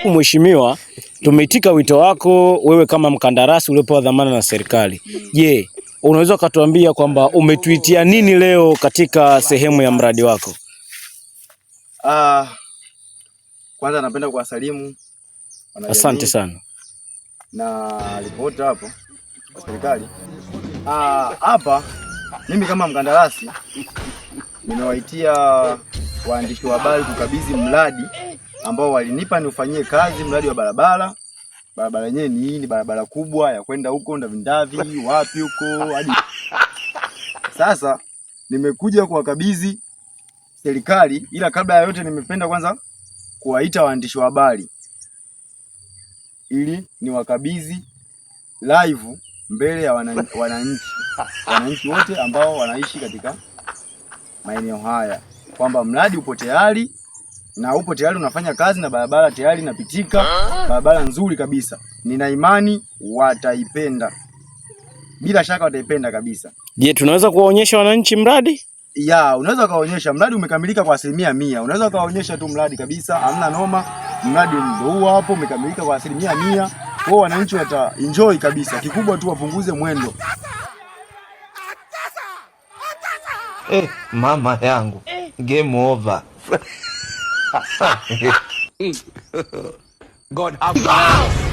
Mheshimiwa, tumeitika wito wako wewe kama mkandarasi uliopewa dhamana na serikali. Je, unaweza kutuambia kwamba umetuitia nini leo katika sehemu ya mradi wako? Kwanza napenda kuwasalimu. Asante sana. Na ripota hapo kwa serikali. Hapa mimi kama mkandarasi nimewaitia waandishi wa habari kukabidhi mradi ambao walinipa niufanyie kazi, mradi wa barabara. Barabara yenyewe ni barabara kubwa ya kwenda huko Ndavindavi wapi huko hadi. Sasa nimekuja kuwakabidhi serikali, ila kabla ya yote nimependa kwanza kuwaita waandishi wa habari ili niwakabidhi live mbele ya wananchi wote ambao wanaishi katika maeneo haya kwamba mradi upo tayari na upo tayari unafanya kazi na barabara tayari inapitika, barabara nzuri kabisa. Nina imani wataipenda, bila shaka wataipenda kabisa. Je, tunaweza kuwaonyesha wananchi mradi? Ya, unaweza kaonyesha mradi umekamilika kwa 100%. Unaweza kaonyesha tu mradi kabisa, hamna noma. Mradi ndio huo hapo umekamilika kwa 100%. Kwa wananchi wata enjoy kabisa. Kikubwa tu wapunguze mwendo. Mama yangu. Game over. God have